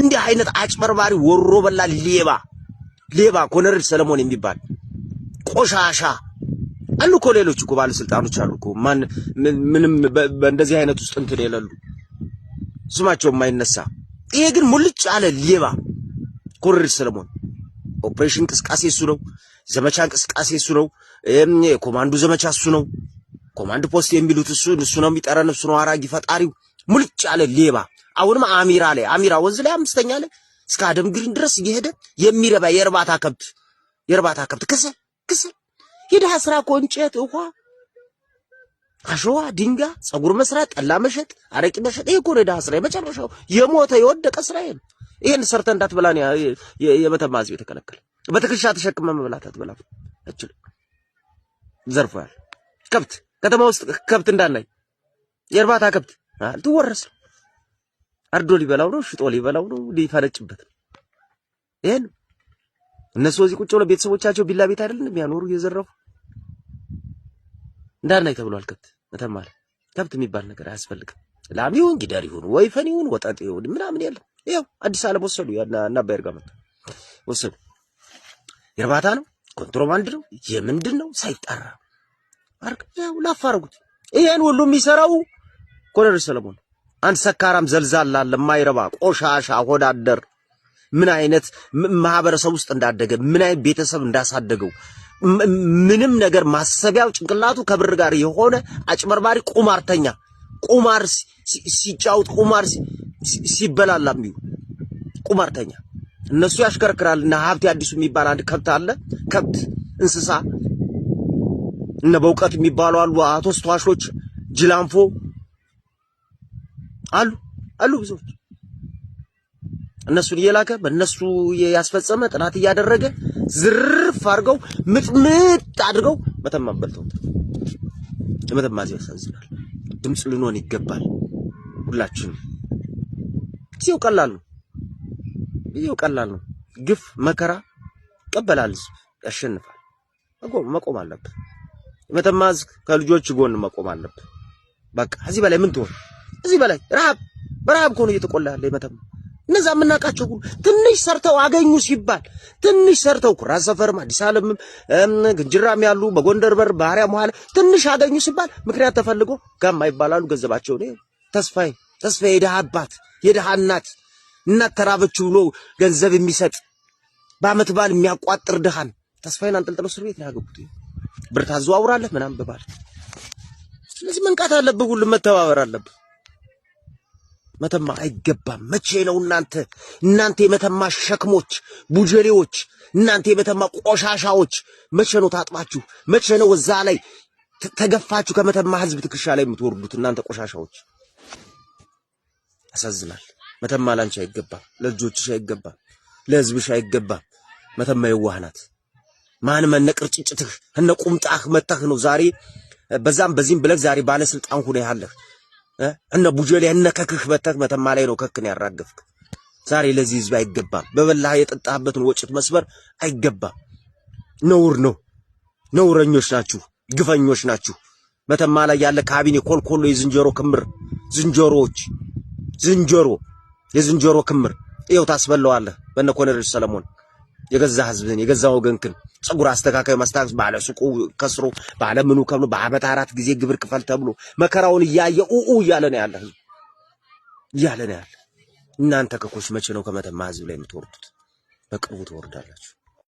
እንዲህ አይነት አጭበርባሪ ወሮ በላ ሌባ ኮሎኔል ሰለሞን የሚባል ቆሻሻ አሉ እኮ ሌሎች እኮ ባለስልጣኖች አሉ እኮ ማን ምንም በእንደዚህ አይነት ውስጥ እንትን የሌሉ ስማቸው የማይነሳ ይሄ ግን ሙልጭ አለ ሌባ ኮሎኔል ሰለሞን ኦፕሬሽን እንቅስቃሴ እሱ ነው ዘመቻ እንቅስቃሴ እሱ ነው የኮማንዶ ዘመቻ እሱ ነው ኮማንድ ፖስት የሚሉት እሱ ነው የሚጠረን እሱ ነው አራጊ ፈጣሪው ሙልጭ አለ ሌባ አሁንም አሚራ ወንዝ ላይ አምስተኛ ላይ እስከ አደም ግሪን ድረስ እየሄደ የሚረባ የርባታ ከብት ከሰል የደሃ ስራ እኮ እንጨት ውሃ አሸዋ ድንጋይ ጸጉር መስራት ጠላ መሸጥ አረቂ መሸጥ ይሄ እኮ ነው የደሃ ስራ የመጨረሻው የሞተ የወደቀ ስራ ይሄን ሰርተ እንዳትበላን የመተማ ህዝብ የተከለከለ በትከሻ ተሸክመ መብላት አትበላም አትችልም ዘርፏል ከብት ከተማ ውስጥ ከብት እንዳናይ የርባታ ከብት አልተወረሰ አርዶ ሊበላው ነው ሽጦ ሊበላው ነው ሊፈረጭበት ይሄን እነሱ እዚህ ቁጭ ብለው ቤተሰቦቻቸው ቢላ ቤት አይደለም የሚያኖሩ እየዘረፉ እንዳናይ ተብሏል መተማል ከብት የሚባል ነገር አያስፈልግም ላም ይሁን ጊደር ይሁን ወይፈን ይሁን ወጣጥ ይሁን ምናምን የለም ይሄው አዲስ ዓለም ወሰዱ እና ባይርጋ መጣ ወሰዱ የርባታ ነው ኮንትሮባንድ ነው የምንድን ነው ሳይጣራ አርቀው ላፋርጉት ይሄን ሁሉ የሚሰራው ኮሎኔል ሰለሞን አንድ ሰካራም ዘልዛላ ለማይረባ ቆሻሻ ሆዳደር ምን አይነት ማህበረሰብ ውስጥ እንዳደገ ምን አይነት ቤተሰብ እንዳሳደገው ምንም ነገር ማሰቢያው ጭንቅላቱ ከብር ጋር የሆነ አጭበርባሪ ቁማርተኛ ቁማር ሲጫውት ቁማር ሲበላላም ቁማርተኛ እነሱ ያሽከርክራልና ሀብቴ አዲሱ የሚባል አንድ ከብት አለ ከብት እንስሳ እነ በውቀት የሚባሉ አሉ አቶ ስተዋሾች ጅላንፎ አሉ ብዙዎች እነሱን እየላከ በእነሱ ያስፈጸመ ጥናት እያደረገ ዝርፍ አድርገው ምጥምጥ አድርገው መተማ በልተው መተማ ያሳዝናል ድምጽ ልንሆን ይገባል ሁላችንም ይሄው ቀላል ነው ግፍ መከራ ቀበላል ያሸንፋል መቆም አለበት መተማዝ ከልጆች ጎን መቆም አለበት በቃ እዚህ በላይ ምን ትሆን እዚህ በላይ በረሃብ ኮን እየተቆላ ያለ መተማ እነዛ ምናቃቸው ትንሽ ሰርተው አገኙ ሲባል ትንሽ ሰርተው ኩራዝ ሰፈርም አዲስ ዓለም ግንጅራም ያሉ በጎንደር በር ባህሪያ መሐል ትንሽ አገኙ ሲባል ምክንያት ተፈልጎ ጋማ ይባላሉ ገንዘባቸው ነው ተስፋዬ የደሃ አባት የደሃ እናት ተራበች ብሎ ገንዘብ የሚሰጥ በአመት ባል የሚያቋጥር ደሃን ተስፋዬን አንጠልጥለው እስር ቤት ያገቡት ብር ታዘዋውራለህ ምናምን በባል ስለዚህ መንቃት አለብህ ሁሉ መተባበር አለብህ መተማ አይገባም መቼ ነው እናንተ የመተማ ሸክሞች ቡጀሌዎች እናንተ የመተማ ቆሻሻዎች መቼ ነው ታጥባችሁ መቼ ነው እዛ ላይ ተገፋችሁ ከመተማ ህዝብ ትከሻ ላይ የምትወርዱት እናንተ ቆሻሻዎች ያሳዝናል መተማ ላንቺ አይገባም ለልጆችሽ አይገባም ለህዝብሽ አይገባም መተማ የዋህናት ማን መነቅርጭጭትህ እነ ቁምጣህ መተህ ነው ዛሬ በዛም በዚህም ብለህ ዛሬ ባለስልጣን ሆነ ያለህ እነ ቡጀሌ እነ ከክህ መተህ መተማ ላይ ነው ከክን ያራገፍክ ዛሬ ለዚህ ህዝብ አይገባም በበላህ የጠጣህበትን ወጭት መስበር አይገባም ነውር ነው ነውረኞች ናችሁ ግፈኞች ናችሁ መተማ ላይ ያለ ካቢኔ ኮልኮሎ የዝንጀሮ ክምር የዝንጀሮ ክምር ይኸው ታስበለዋለህ በእነ ኮሎኔል ሰለሞን የገዛ ህዝብን የገዛ ወገንክን ጸጉር አስተካካይ ማስተካከስ ባለ ሱቁ ከስሮ ባለ ምኑ ከብሎ በአመት 4 ጊዜ ግብር ክፈል ተብሎ መከራውን እያየ እያለ ነው ያለ እናንተ ከኮሽ መቼ ነው ከመተማ ህዝብ ላይ የምትወርዱት በቅርቡ ትወርዳላችሁ